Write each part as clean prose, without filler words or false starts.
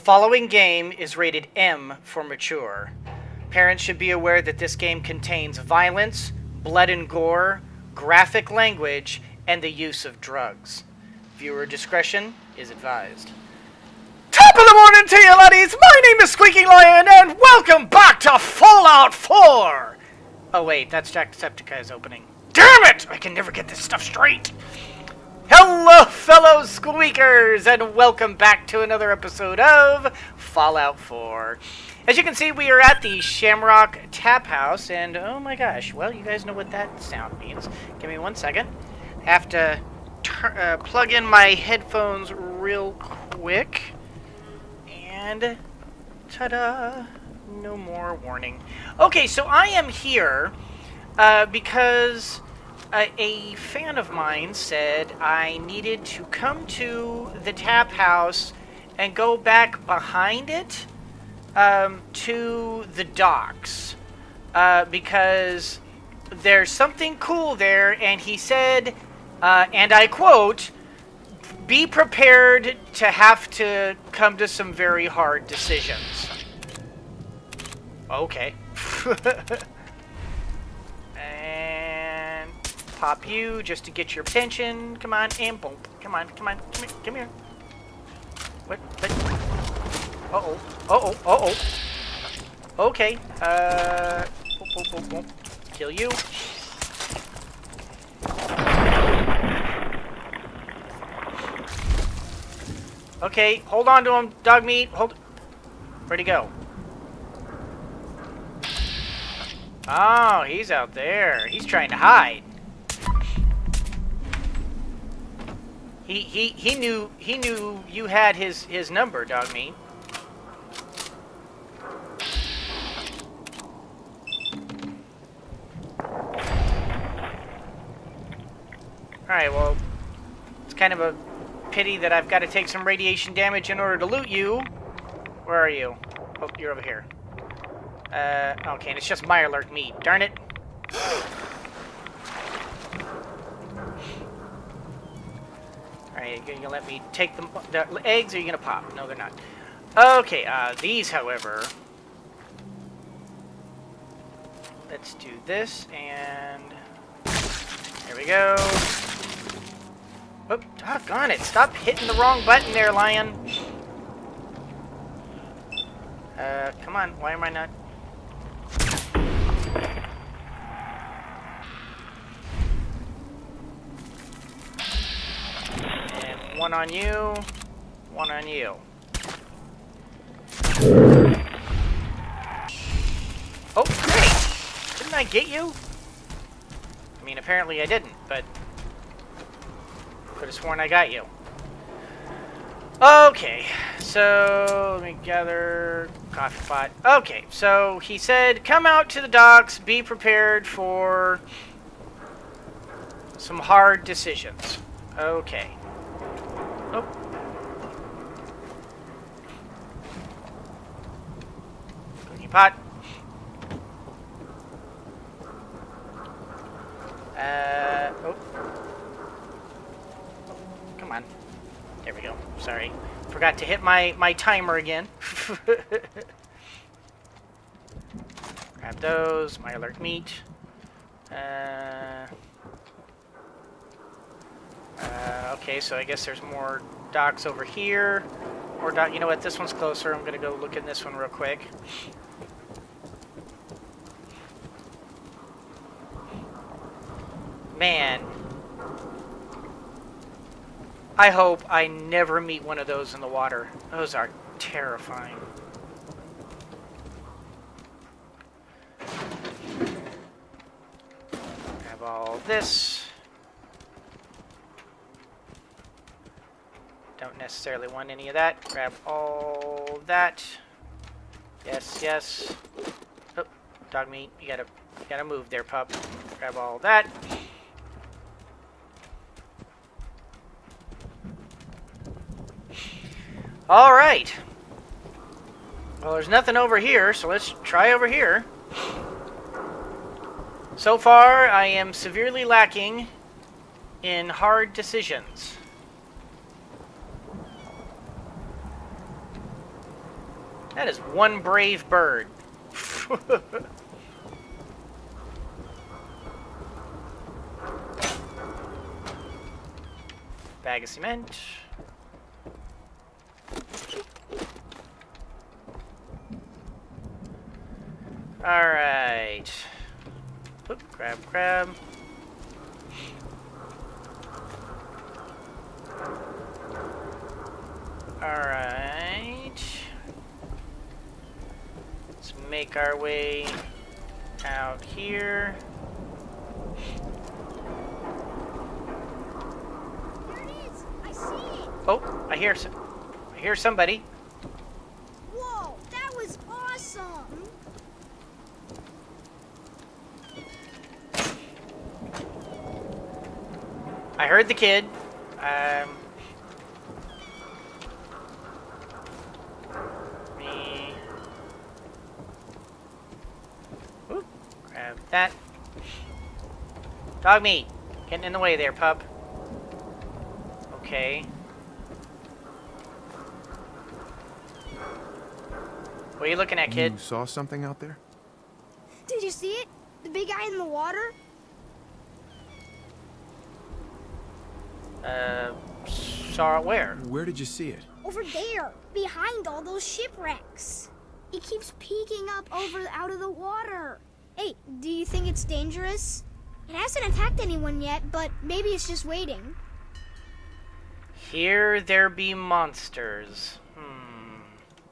following game is rated M for mature. Parents should be aware that this game contains violence, blood and gore, graphic language, and the use of drugs. Viewer discretion is advised. Top of the morning to you, laddies! My name is Squeaking and welcome back to Fallout 4! Oh wait, that's Jacksepticeye's opening. Damn it! I can never get this stuff straight! Hello, fellow squeakers, and welcome back to another episode of Fallout 4. As you can see, we are at the Shamrock Tap House, and oh my gosh, well, you guys know what that sound means. Give me 1 second. I have to plug in my headphones real quick. And ta-da! No more warning. Okay, so I am here because a fan of mine said I needed to come to the tap house and go back behind it to the docks because there's something cool there, and he said, and I quote, "Be prepared to have to come to some very hard decisions." Okay. And pop you just to get your attention. Come on, and boom. Come on. Come here. What? Uh-oh. Okay. Boom. Kill you. Okay, hold on to him, dog meat. Where'd he go? Oh, he's out there. He's trying to hide. He knew you had his number, dog meat. Alright, well, it's kind of a pity that I've got to take some radiation damage in order to loot you. Where are you? Oh, you're over here. Okay, and it's just my alert meat. Darn it. Alright, you gonna let me take the eggs, or are you gonna pop? No, they're not. Okay, these, however... Let's do this, and... There we go. Oh, doggone it. Stop hitting the wrong button there, lion. Come on. Why am I not... And one on you. One on you. Oh, great! Didn't I get you? I mean, apparently I didn't, but... Could have sworn I got you. Okay, so let me gather coffee pot. Okay, so he said, come out to the docks, be prepared for some hard decisions. Okay. Oh. Cookie pot. Oh. Come on. There we go. Sorry. Forgot to hit my timer again. Grab those. My alert meat. Okay, so I guess there's more docks over here. Or you know what? This one's closer. I'm going to go look in this one real quick. Man. I hope I never meet one of those in the water. Those are terrifying. Grab all this. Don't necessarily want any of that. Grab all that. Yes. Oh, dog meat. You gotta move there, pup. Grab all that. Alright. Well, there's nothing over here, so let's try over here. So far, I am severely lacking in hard decisions. That is one brave bird. Bag of cement. Alright. Grab. Alright. Let's make our way out here. There it is! I see it! Oh, I hear somebody. Whoa, that was awesome! I heard the kid. Me. Ooh, grab that. Dog meat. Getting in the way there, pup. Okay. What are you looking at, kid? You saw something out there? Did you see it? The big guy in the water? Saw it where? Where did you see it? Over there, behind all those shipwrecks. It keeps peeking up out of the water. Hey, do you think it's dangerous? It hasn't attacked anyone yet, but maybe it's just waiting. Here there be monsters.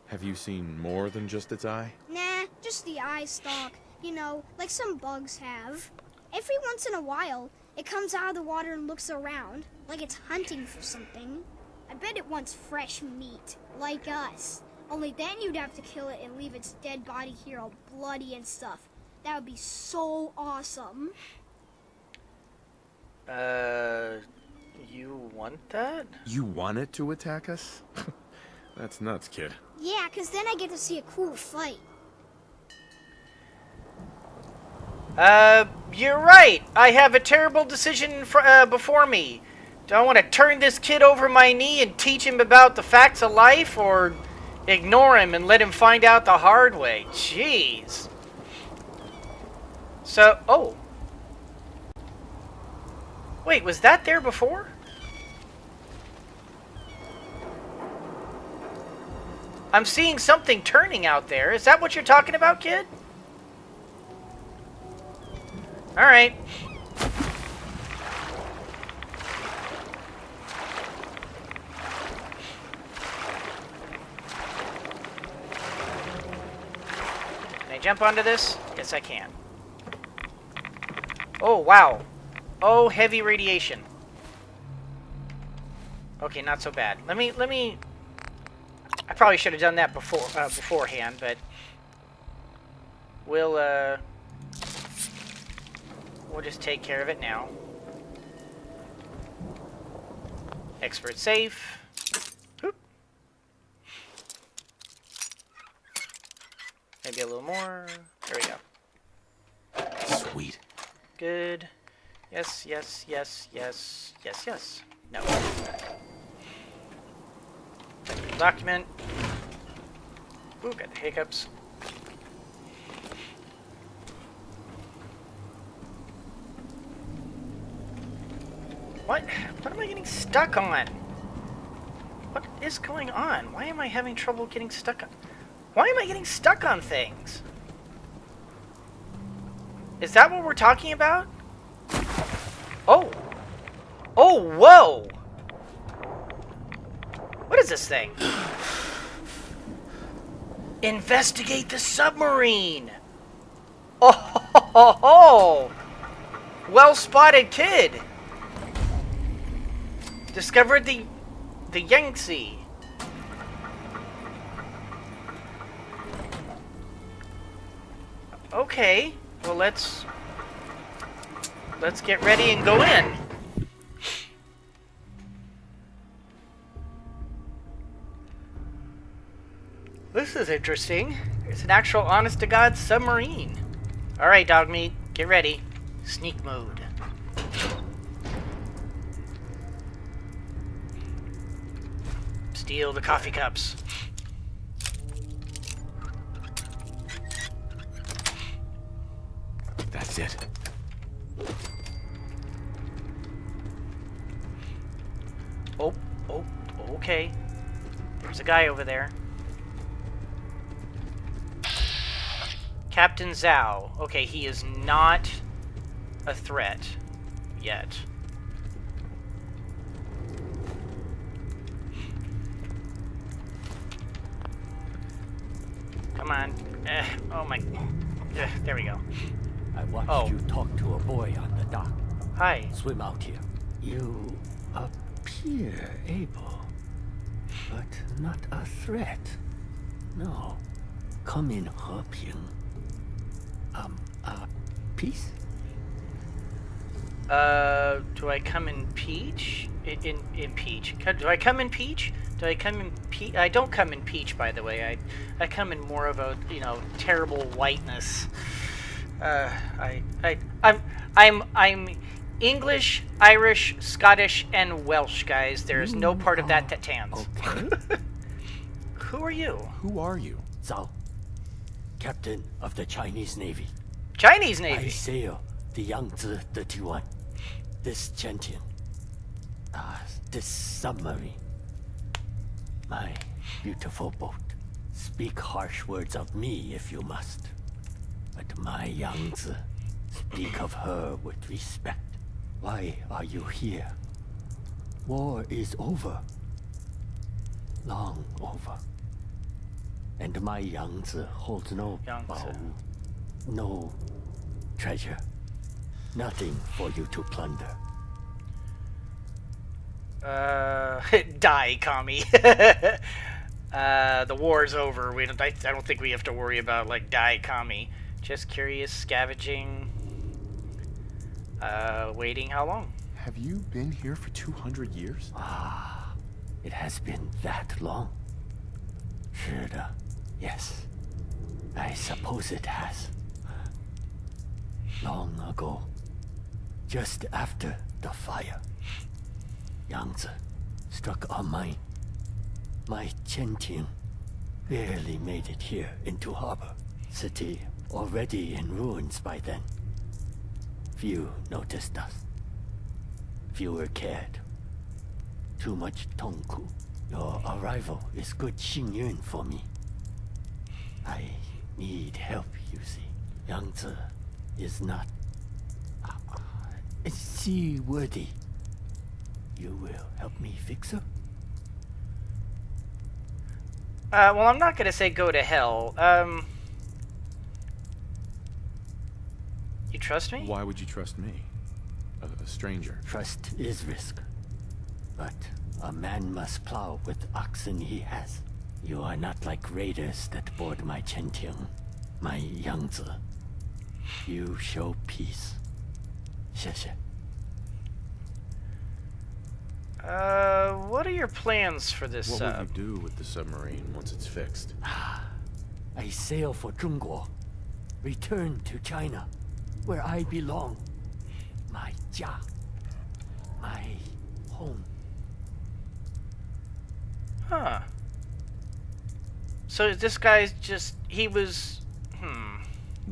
Have you seen more than just its eye? Nah, just the eye stalk. You know, like some bugs have. Every once in a while, it comes out of the water and looks around, like it's hunting for something. I bet it wants fresh meat, like us. Only then you'd have to kill it and leave its dead body here all bloody and stuff. That would be so awesome. You want that? You want it to attack us? That's nuts, kid. Yeah, 'cause then I get to see a cool fight. You're right. I have a terrible decision before me. Do I want to turn this kid over my knee and teach him about the facts of life, or ignore him and let him find out the hard way? Jeez. So, oh. Wait, was that there before? I'm seeing something turning out there. Is that what you're talking about, kid? Alright. Can I jump onto this? Yes, I can. Oh, wow. Oh, heavy radiation. Okay, not so bad. Let me... I probably should have done that beforehand, but... We'll just take care of it now. Expert safe. Oop. Maybe a little more. There we go. Sweet. Good. Yes, yes, yes, yes, yes, yes. No. Document. Ooh, got the hiccups. What am I getting stuck on? What is going on? Why am I having trouble getting stuck on? Why am I getting stuck on things? Is that what we're talking about? Oh. Oh, whoa. What is this thing? Investigate the submarine. Oh, ho, ho, ho. Well spotted, kid. Discovered the Yangtze. Okay, well let's get ready and go in. This is interesting. It's an actual honest-to-God submarine. All right, dog meat, get ready. Sneak mode. Steal the coffee cups. is it. Oh, okay. There's a guy over there. Captain Zhao. Okay, he is not a threat yet. Come on. Oh my. There we go. I watched you talk to a boy on the dock. Hi. Swim out here. You appear able, but not a threat. No. Come in, Heping. Peace? Do I come in peach? In peach. Do I come in peach? Do I come in peach? I don't come in peach, by the way. I come in more of a, terrible whiteness. I'm English, Irish, Scottish, and Welsh, guys. There is no part of that tans. Okay. Who are you? Who are you? Zhao, captain of the Chinese Navy. Chinese I Navy. sail the Yangtze 31. This Gentian. This submarine. My beautiful boat. Speak harsh words of me if you must. But my Yangtze, speak of her with respect. Why are you here? War is over. Long over. And my Yangtze holds no Yangtze. bao, no treasure. Nothing for you to plunder. Die, commie. The war's over. I don't think we have to worry about, die, commie. Just curious, scavenging. Waiting how long? Have you been here for 200 years? It has been that long. Sure, yes. I suppose it has. Long ago, just after the fire, Yangtze struck our mine. My Chenting barely made it here into harbor. City already in ruins by then. Few noticed us. Fewer cared. Too much Tongku. Your arrival is good Xingyun for me. I need help, you see. Yangtze is not seaworthy. You will help me fix her? Well, I'm not gonna say go to hell. You trust me? Why would you trust me? A stranger. Trust is risk. But a man must plow with oxen he has. You are not like raiders that board my Chenting, my Yangtze. You show peace. 谢谢. What are your plans for this What sub? will you do with the submarine once it's fixed? I sail for Zhongguo. Return to China, where I belong. My jia. My home. Huh. So this guy's just... he was...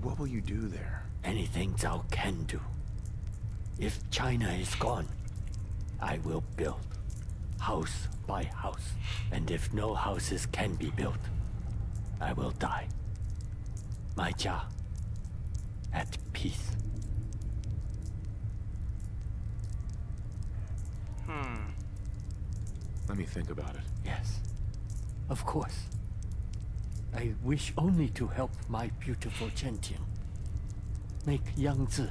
What will you do there? Anything Zhao can do. If China is gone, I will build. House by house. And if no houses can be built, I will die. My jia. At peace. Let me think about it. Yes. Of course. I wish only to help my beautiful Gentian. Make Yangtze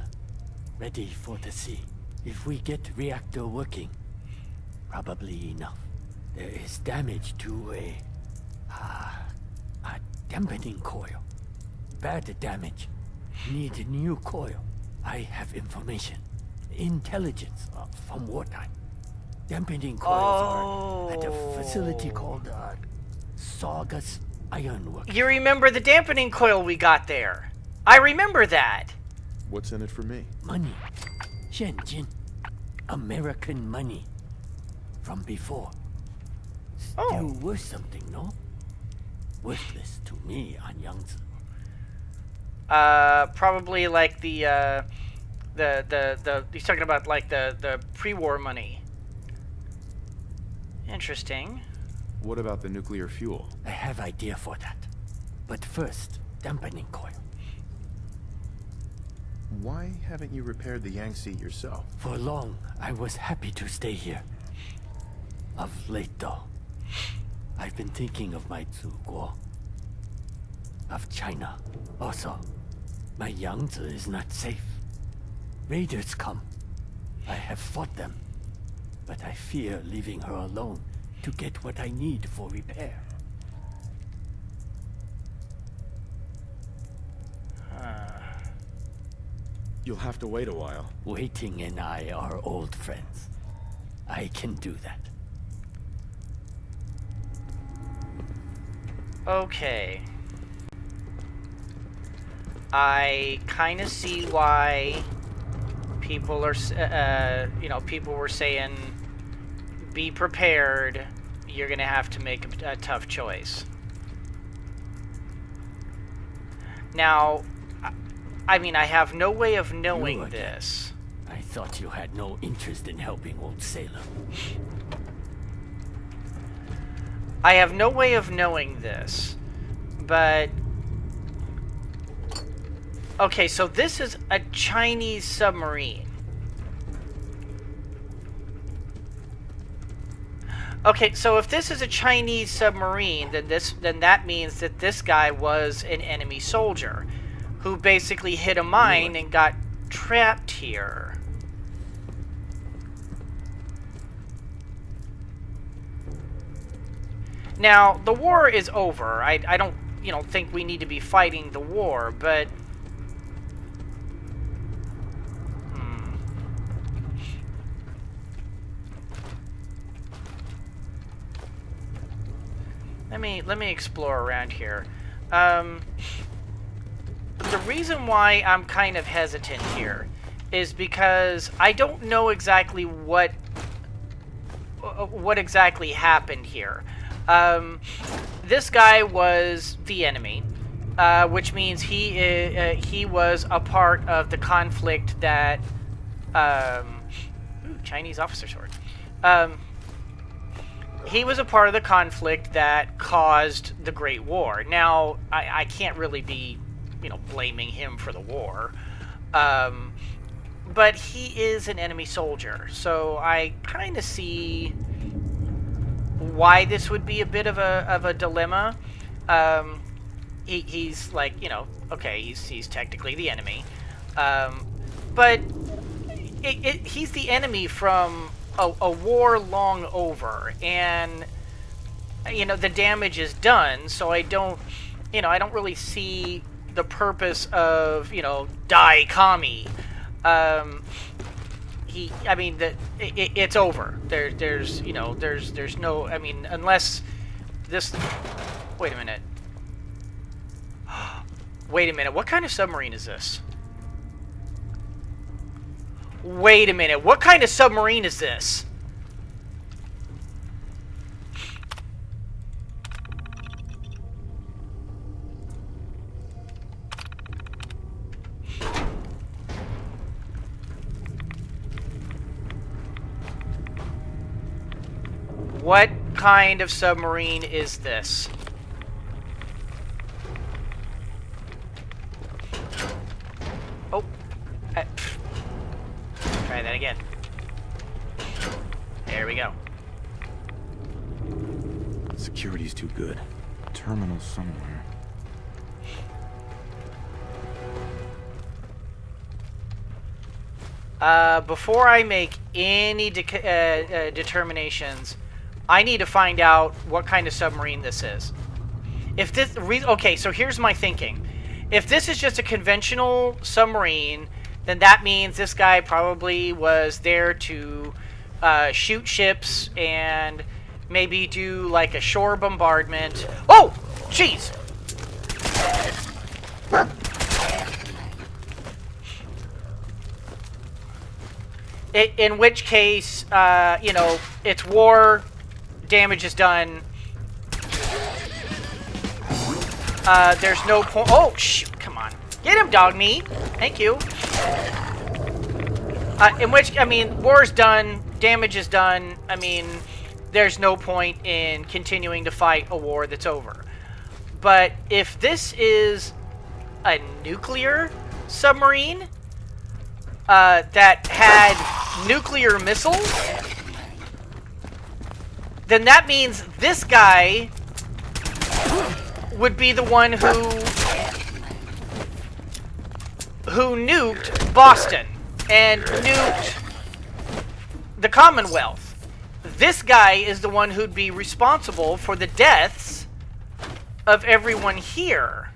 ready for the sea. If we get reactor working, probably enough. There is damage to a dampening coil. Bad damage. Need new coil. I have information. Intelligence from wartime. Dampening coils are at a facility called Saugus Ironworks. You remember the dampening coil we got there? I remember that. What's in it for me? Money. 现金. American money. From before. Still worth something, no? Worthless to me on Yangtze. Probably like the he's talking about like the pre-war money. Interesting. What about the nuclear fuel? I have idea for that. But first, dampening coil. Why haven't you repaired the Yangtze yourself? For long, I was happy to stay here. Of late, though, I've been thinking of my Zuguo. Of China. Also, my Yangtze is not safe. Raiders come. I have fought them. But I fear leaving her alone to get what I need for repair. You'll have to wait a while. Waiting and I are old friends. I can do that. Okay. I kind of see why people are, people were saying, be prepared, you're gonna have to make a tough choice. Now, I mean, I have no way of knowing this. I thought you had no interest in helping old Salem. I have no way of knowing this, but... Okay, so this is a Chinese submarine. Okay, so if this is a Chinese submarine, then that means that this guy was an enemy soldier who basically hit a mine and got trapped here. Now, the war is over. I don't, think we need to be fighting the war, but... Let me explore around here. The reason why I'm kind of hesitant here is because I don't know exactly what exactly happened here. This guy was the enemy, which means he was a part of the conflict that Chinese officer sword. He was a part of the conflict that caused the Great War. Now, I can't really be, blaming him for the war. But he is an enemy soldier. So I kind of see why this would be a bit of a dilemma. He's like, okay, he's technically the enemy. But he's the enemy from a war long over, and the damage is done, so I don't really see the purpose of die commie. It's over. There's no, unless this. Wait a minute. Wait a minute. What kind of submarine is this? Wait a minute, what kind of submarine is this? What kind of submarine is this? Oh. Try that again. There we go. Security's too good. Terminal somewhere. Before I make any determinations, I need to find out what kind of submarine this is. If this... Okay, so here's my thinking. If this is just a conventional submarine, then that means this guy probably was there to shoot ships and maybe do like a shore bombardment. Oh! Jeez! In which case, it's war, damage is done. There's no point. Oh, shoot, come on. Get him, dog meat. Thank you. In which, I mean, war's done, damage is done. I mean, there's no point in continuing to fight a war that's over. But if this is a nuclear submarine that had nuclear missiles, then that means this guy would be the one who nuked Boston and nuked the Commonwealth. This guy is the one who'd be responsible for the deaths of everyone here.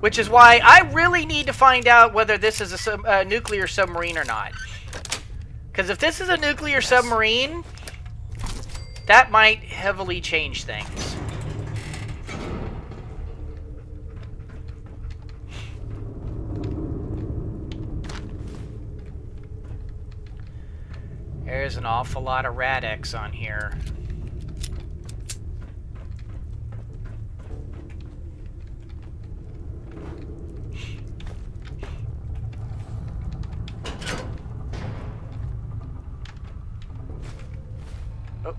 Which is why I really need to find out whether this is a nuclear submarine or not. Because if this is a nuclear submarine, that might heavily change things. There's an awful lot of Rad-X on here. Oh,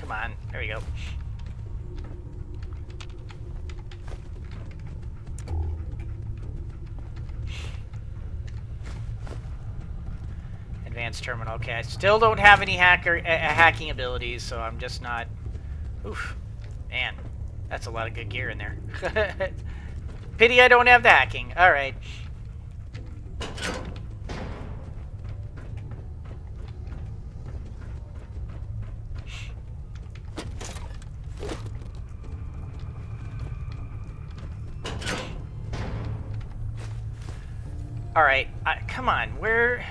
come on. There we go. Advanced terminal. Okay, I still don't have any hacking abilities, so I'm just not... Oof. Man, that's a lot of good gear in there. Pity I don't have the hacking. Alright. Alright, come on, where...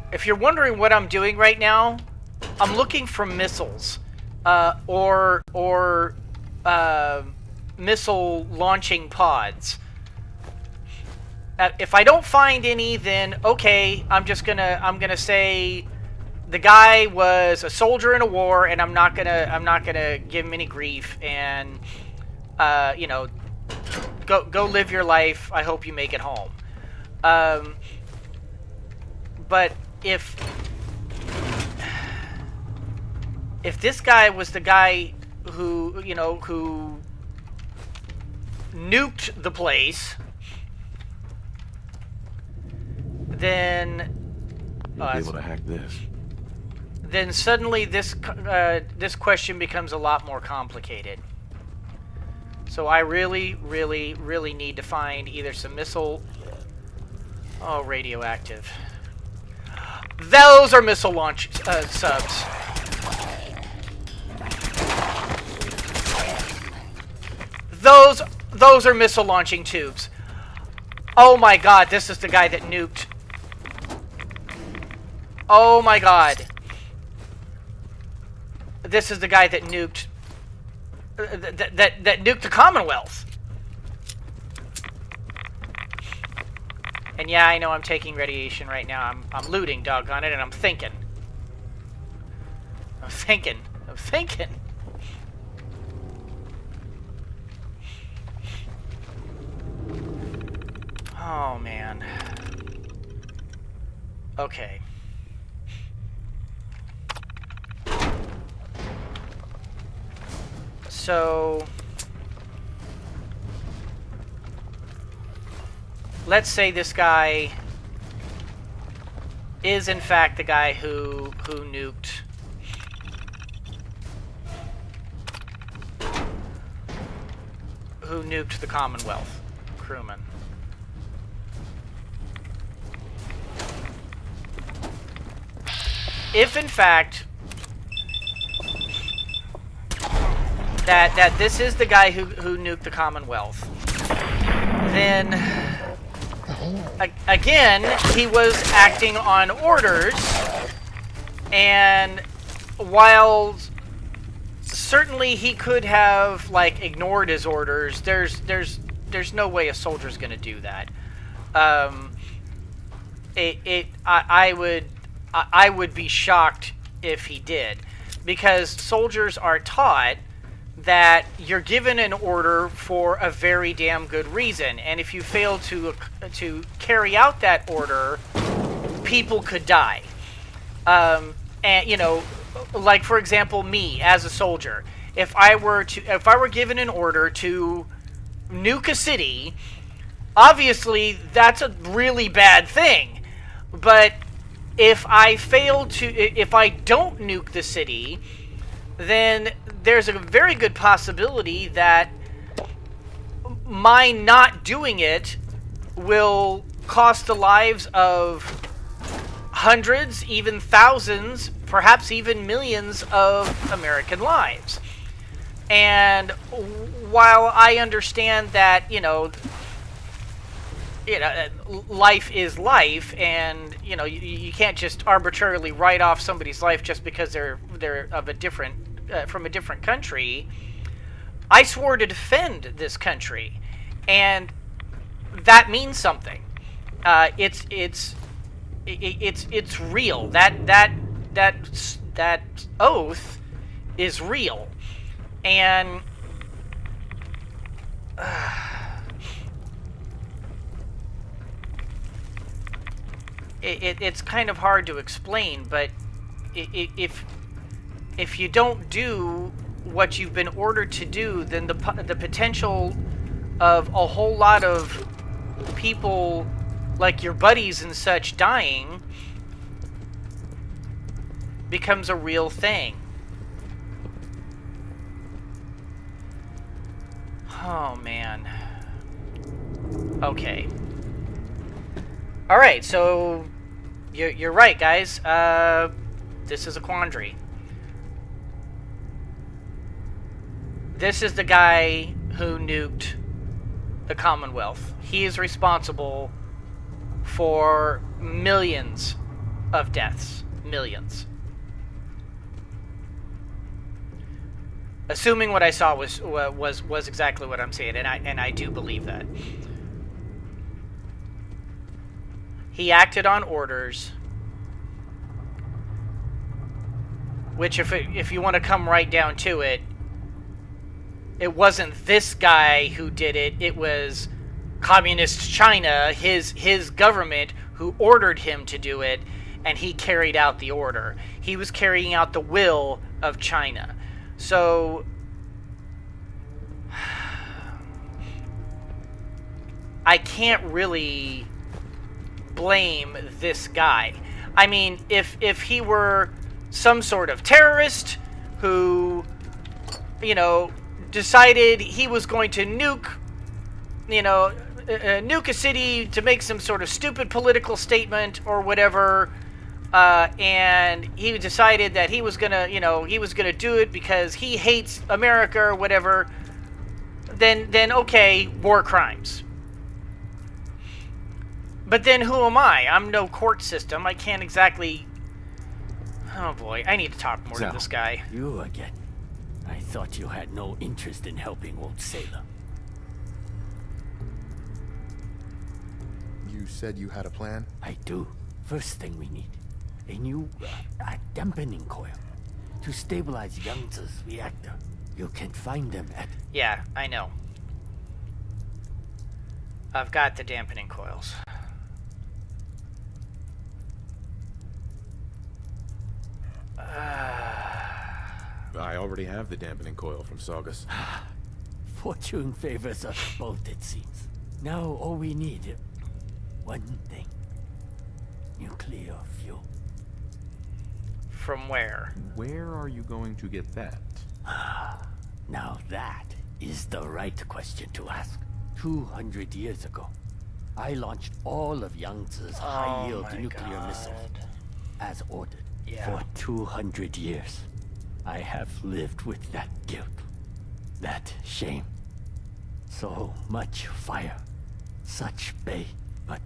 If you're wondering what I'm doing right now, I'm looking for missiles, or missile launching pods. If I don't find any, then okay, I'm gonna say the guy was a soldier in a war, and I'm not gonna give him any grief, and you know, go live your life. I hope you make it home. But if this guy was the guy who, you know, who nuked the place, then You'll be able to hack this. Then suddenly this question becomes a lot more complicated. So I really, really, really need to find either some missile... Oh, radioactive. Those are missile launch subs. Those are missile launching tubes. Oh my god, this is the guy that nuked. Oh my god. This is the guy that nuked that nuked the Commonwealth. And yeah, I know I'm taking radiation right now. I'm looting, doggone it, and I'm thinking. I'm thinking. Oh, man. Okay. So... let's say this guy is in fact the guy who nuked the Commonwealth crewman. If in fact that this is the guy who nuked the Commonwealth, then again, he was acting on orders, and while certainly he could have like ignored his orders, there's no way a soldier's gonna do that. I would be shocked if he did, because soldiers are taught that you're given an order for a very damn good reason, and if you fail to carry out that order, people could die. And you know, like for example, me as a soldier, if I were given an order to nuke a city, obviously that's a really bad thing. But if I don't nuke the city, then there's a very good possibility that my not doing it will cost the lives of hundreds, even thousands, perhaps even millions of American lives. And while I understand that, life is life, and you can't just arbitrarily write off somebody's life just because they're of a different from a different country. I swore to defend this country, and that means something. It's real. That oath is real, and it's kind of hard to explain. But if you don't do what you've been ordered to do, then the potential of a whole lot of people, like your buddies and such, dying becomes a real thing. Oh man. Okay. All right, so you're right, guys. This is a quandary. This is the guy who nuked the Commonwealth. He is responsible for millions of deaths. Millions. Assuming what I saw was exactly what I'm saying, and I do believe that. He acted on orders, which if you want to come right down to it, it wasn't this guy who did it. It was Communist China, his government, who ordered him to do it, and he carried out the order. He was carrying out the will of China. So I can't really blame this guy. I mean, if he were some sort of terrorist who, decided he was going to nuke a city to make some sort of stupid political statement or whatever, and he decided that he was gonna do it because he hates America or whatever, then okay, war crimes. But then who am I? I'm no court system. I can't exactly... Oh boy, I need to talk more to this guy. You again. I thought you had no interest in helping old sailor. You said you had a plan? I do. First thing we need, a new dampening coil to stabilize Yangtze's reactor. You can find them at... Yeah, I know. I've got the dampening coils. I already have the dampening coil from Saugus. Fortune favors us both, it seems. Now all we need, one thing. Nuclear fuel. From where? Where are you going to get that? Now that is the right question to ask. 200 years ago, I launched all of Yangtze's high-yield nuclear missiles, as ordered. Yeah. For 200 years, I have lived with that guilt, that shame. So much fire, such bay, but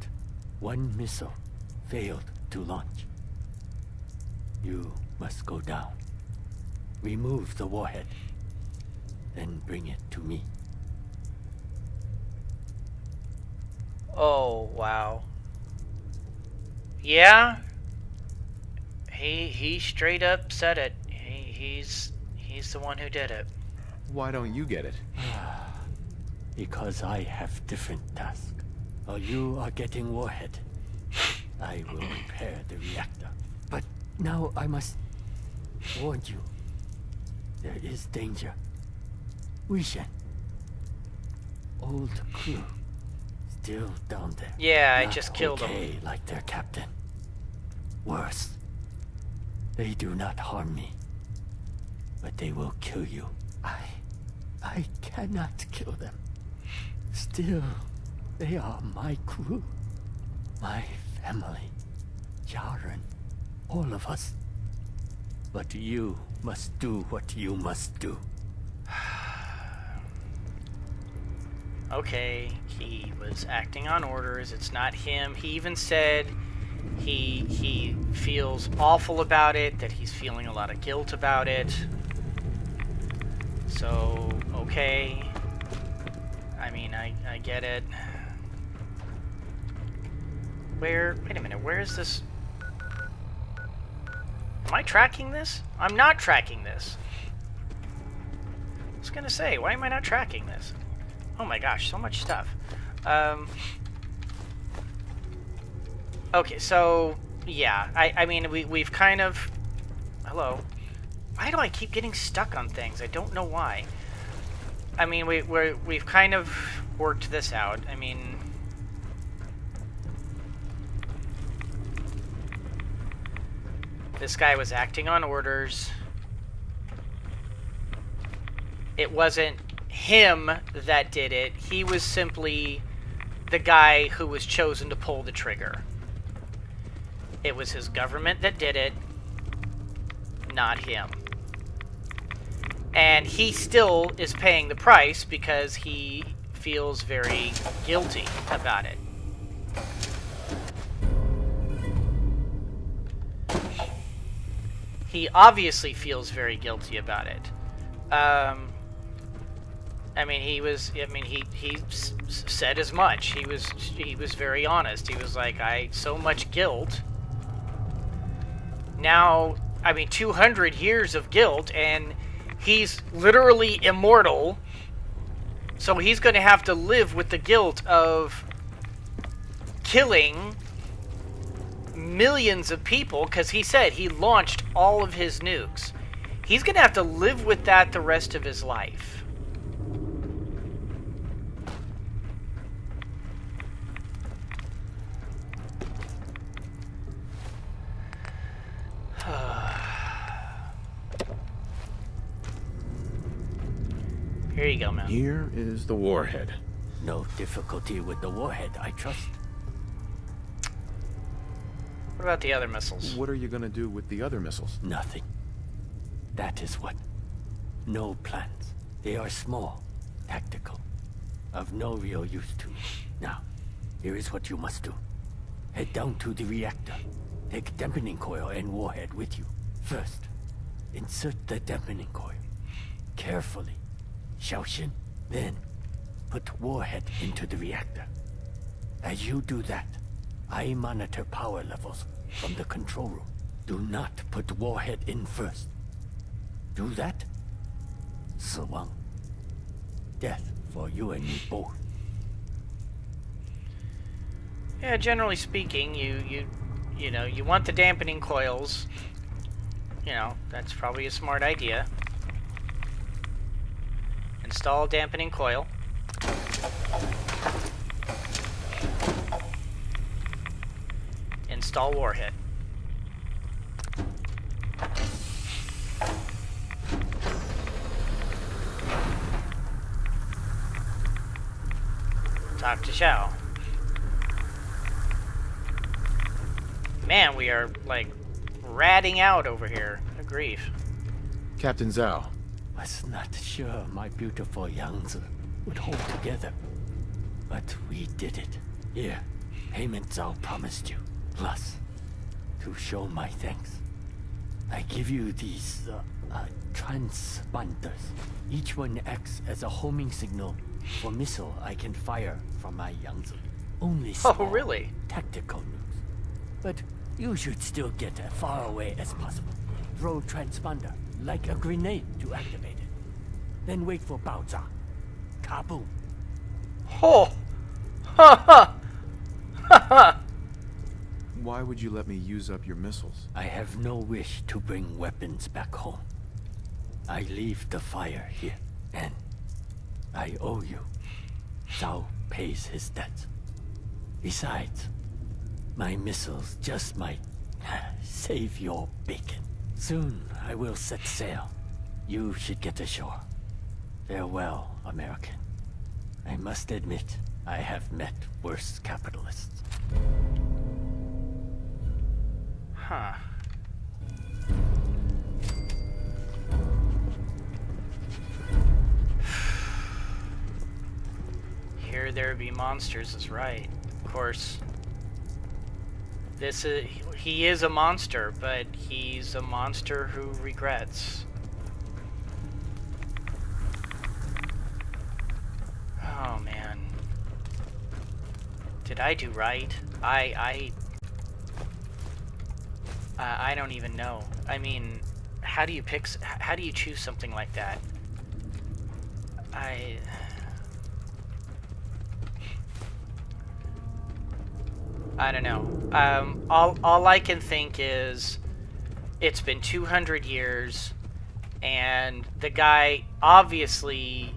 one missile failed to launch. You must go down, remove the warhead, then bring it to me. Oh, wow. Yeah? He straight up said it. He's the one who did it. Why don't you get it? Because I have different tasks. While you are getting warhead, I will repair the reactor. But now I must warn you. There is danger. Wishen. Old crew. Still down there. Yeah, I Not just killed okay him. like their captain. Worse. They do not harm me. But they will kill you. I cannot kill them. Still, they are my crew. My family. Yaren. All of us. But you must do what you must do. Okay, he was acting on orders. It's not him. He even said he feels awful about it, that he's feeling a lot of guilt about it. So, okay. I mean, I get it. Wait a minute, where is this? Am I tracking this? I'm not tracking this. I was gonna say, why am I not tracking this? Oh my gosh, so much stuff. Okay, so, yeah, I mean, we've kind of... Hello? Why do I keep getting stuck on things? I don't know why. I mean, we've kind of worked this out. I mean... This guy was acting on orders. It wasn't him that did it. He was simply the guy who was chosen to pull the trigger. It was his government that did it, not him. And he still is paying the price because he feels very guilty about it. He obviously feels very guilty about it. I mean, he said as much. He was very honest. He was like, so much guilt. Now, I mean, 200 years of guilt, and he's literally immortal. So he's going to have to live with the guilt of killing millions of people, because he said he launched all of his nukes. He's going to have to live with that the rest of his life. Here you go, man. Here is the warhead. No difficulty with the warhead, I trust. What about the other missiles? What are you gonna do with the other missiles? Nothing. That is what. No plans. They are small, tactical, of no real use to me. Now, here is what you must do. Head down to the reactor. Take dampening coil and warhead with you. First, insert the dampening coil. Carefully. Xiaoxin. Then, put warhead into the reactor. As you do that, I monitor power levels from the control room. Do not put warhead in first. Do that? Siwang. Death for you and me both. Yeah, generally speaking, you know, you want the dampening coils. You know, that's probably a smart idea. Install dampening coil. Install warhead. Talk to Xiao. Man, we are, like, ratting out over here. Good grief. Captain Zhao. Was not sure my beautiful Yangtze would hold together. But we did it. Here, payment Zhao promised you. Plus, to show my thanks, I give you these, transponders. Each one acts as a homing signal for missile I can fire from my Yangtze. Only small, really? tactical nukes. But you should still get as far away as possible. Throw transponder, like a grenade, to activate it. then wait for Baoza. Kaboom. Oh! Ha ha! Ha ha! Why would you let me use up your missiles? I have no wish to bring weapons back home. I leave the fire here, and I owe you. Zhao pays his debts. Besides, my missiles just might save your bacon. Soon I will set sail. You should get ashore. Farewell, American. I must admit, I have met worse capitalists. Huh. Here there be monsters is right. Of course, he is a monster, but he's a monster who regrets. Oh man. Did I do right? I don't even know. I mean, how do you choose something like that? I don't know. All I can think is it's been 200 years and the guy obviously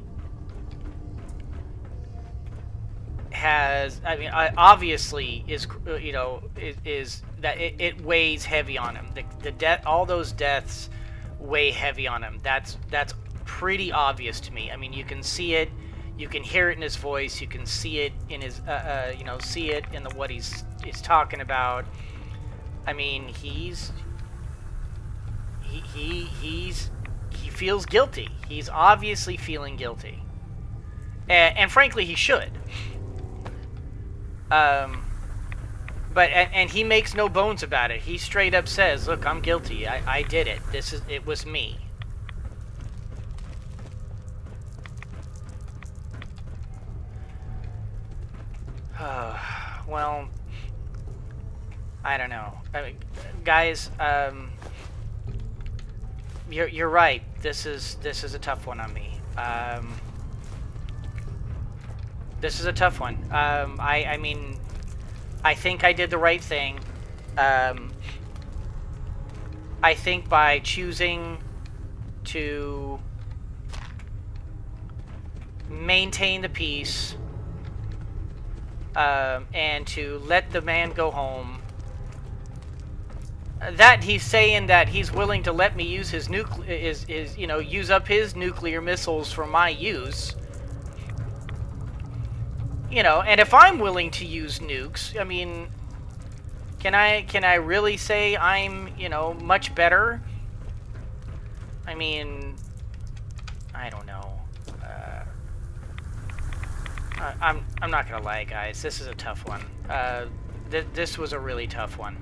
has, obviously is, you know, is that it weighs heavy on him. The death, all those deaths weigh heavy on him. That's pretty obvious to me. I mean, you can see it, you can hear it in his voice, you can see it in his, you know, see it in what he's talking about. I mean, he feels guilty. He's obviously feeling guilty, and frankly, he should. But he makes no bones about it. He straight up says, "Look, I'm guilty. I did it. It was me." Well, I don't know. I mean, guys, you're right. This is a tough one on me. This is a tough one. I mean, I think I did the right thing. I think by choosing to maintain the peace and to let the man go home, that he's saying that he's willing to let me use his use up his nuclear missiles for my use. You know, and if I'm willing to use nukes, I mean, can I really say I'm, you know, much better? I mean, I don't know. I'm not gonna lie, guys. This is a tough one. This was a really tough one.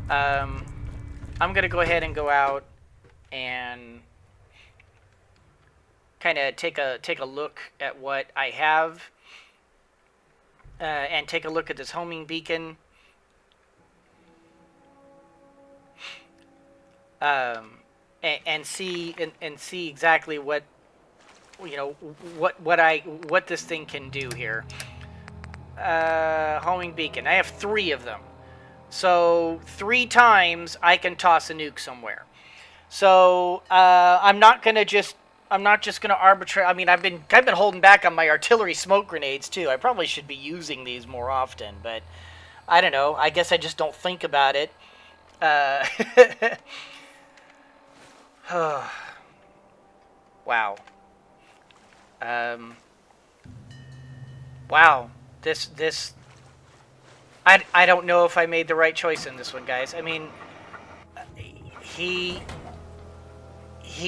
I'm gonna go ahead and go out and kind of take a look at what I have, and take a look at this homing beacon. And see exactly what, you know, what this thing can do here. Homing beacon. I have 3 of them. So 3 times I can toss a nuke somewhere. So I'm not just gonna arbitrate. I mean, I've been holding back on my artillery smoke grenades too. I probably should be using these more often, but I don't know. I guess I just don't think about it. Wow. Wow. This. I don't know if I made the right choice in this one, guys. I mean, he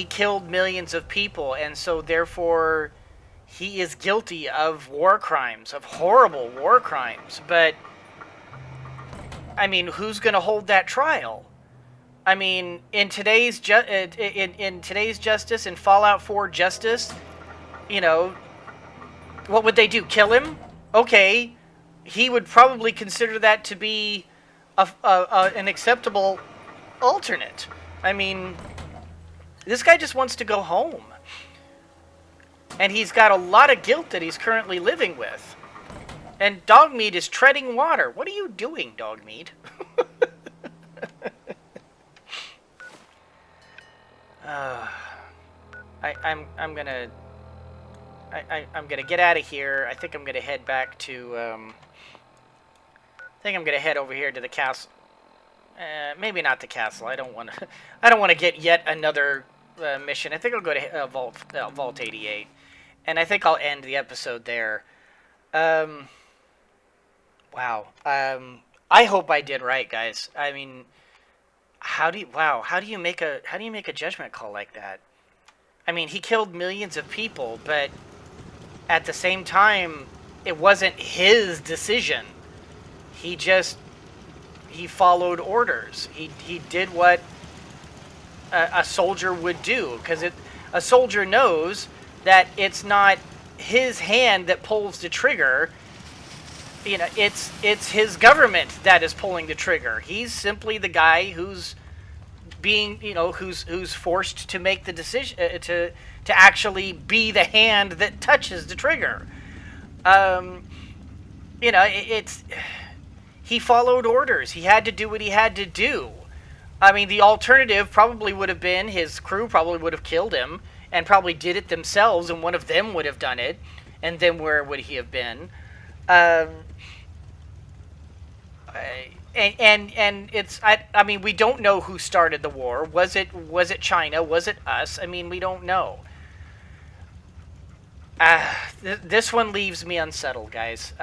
killed millions of people, and so therefore he is guilty of war crimes, of horrible war crimes. But I mean, who's going to hold that trial? I mean, in today's justice, in Fallout 4 justice, you know, what would they do? Kill him? Okay, he would probably consider that to be an acceptable alternate. I mean, this guy just wants to go home. And he's got a lot of guilt that he's currently living with. And Dogmeat is treading water. What are you doing, Dogmeat? I'm gonna get out of here. I think I'm gonna head back to I think I'm gonna head over here to the castle. Maybe not the castle. I don't want to get yet another mission. I think I'll go to Vault 88, and I think I'll end the episode there. Wow. I hope I did right, guys. I mean, how do you make a judgment call like that? I mean, he killed millions of people, but at the same time, it wasn't his decision. He followed orders. He did what a soldier would do, because a soldier knows that it's not his hand that pulls the trigger. You know, it's his government that is pulling the trigger. He's simply the guy who's being, who's forced to make the decision to actually be the hand that touches the trigger. He followed orders. He had to do what he had to do. I mean, the alternative probably would have been his crew probably would have killed him and probably did it themselves, and one of them would have done it, and then where would he have been? And it's I mean, we don't know who started the war. Was it China? Was it us? I mean, we don't know. This one leaves me unsettled, guys.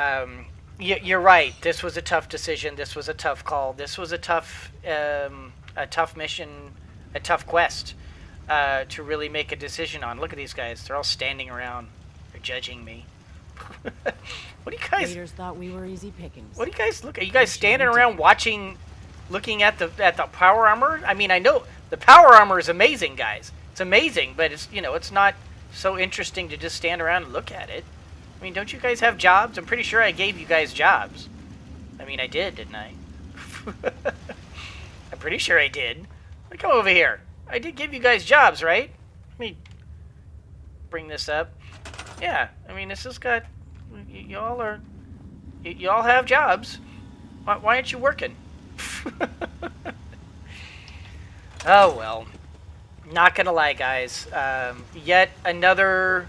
You're right. This was a tough decision. This was a tough call. This was a tough mission, a tough quest to really make a decision on. Look at these guys. They're all standing around. They're judging me. What do you guys? Raiders thought we were easy pickings. What do you guys look? Are you guys standing around watching, looking at the power armor? I mean, I know the power armor is amazing, guys. It's amazing, but it's not so interesting to just stand around and look at it. I mean, don't you guys have jobs? I'm pretty sure I gave you guys jobs. I mean, I did, didn't I? I'm pretty sure I did. Come over here. I did give you guys jobs, right? Let me bring this up. Yeah, I mean, this has got... Y'all have jobs. Why aren't you working? Oh, well. Not gonna lie, guys. Yet another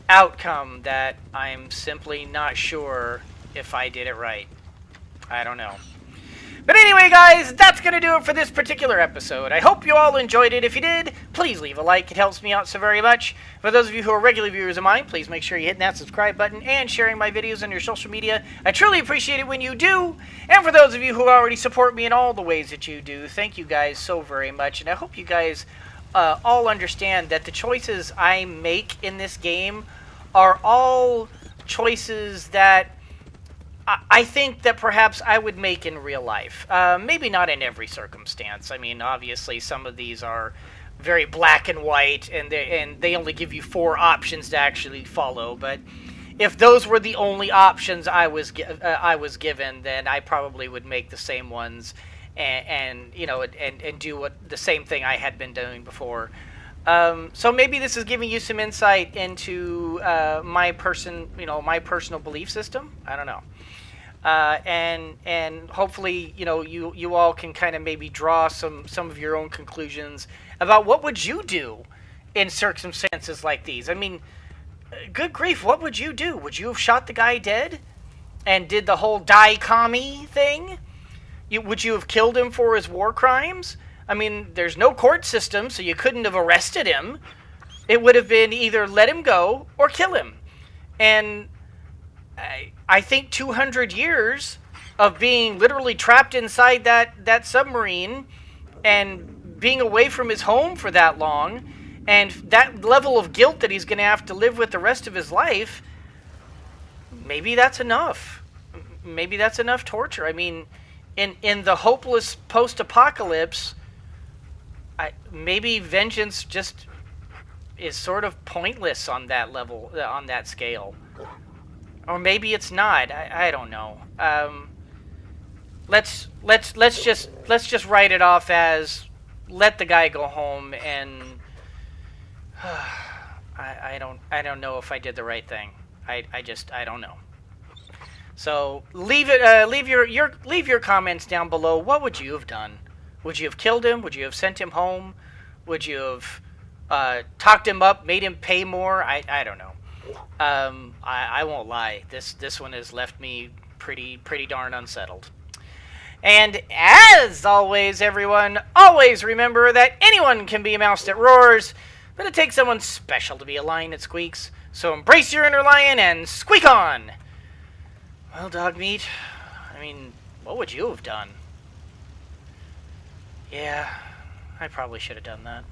outcome that I'm simply not sure if I did it right. I don't know. But anyway, guys, that's going to do it for this particular episode. I hope you all enjoyed it. If you did, please leave a like. It helps me out so very much. For those of you who are regular viewers of mine, please make sure you hit that subscribe button and sharing my videos on your social media. I truly appreciate it when you do. And for those of you who already support me in all the ways that you do, thank you guys so very much. And I hope you guys all understand that the choices I make in this game are all choices that I think that perhaps I would make in real life. Maybe not in every circumstance. I mean, obviously, some of these are very black and white, and they only give you 4 options to actually follow. But if those were the only options I was given, then I probably would make the same ones, and do the same thing I had been doing before. So maybe this is giving you some insight into my personal belief system. I don't know. And hopefully, you all can kind of maybe draw some of your own conclusions about what would you do in circumstances like these. I mean, good grief, what would you do? Would you have shot the guy dead and did the whole die commie thing? Would you have killed him for his war crimes? I mean, there's no court system, so you couldn't have arrested him. It would have been either let him go or kill him. And I think 200 years of being literally trapped inside that submarine and being away from his home for that long, and that level of guilt that he's going to have to live with the rest of his life, maybe that's enough. Maybe that's enough torture. I mean, in the hopeless post-apocalypse, maybe vengeance just is sort of pointless on that level, on that scale. Or maybe it's not. I don't know. Let's just write it off as let the guy go home, and I don't know if I did the right thing. I don't know. So leave it. Leave your comments down below. What would you have done? Would you have killed him? Would you have sent him home? Would you have talked him up, made him pay more? I don't know. I won't lie. This one has left me pretty darn unsettled. And as always, everyone, always remember that anyone can be a mouse that roars, but it takes someone special to be a lion that squeaks. So embrace your inner lion and squeak on! Well, dog meat, I mean, what would you have done? Yeah, I probably should have done that.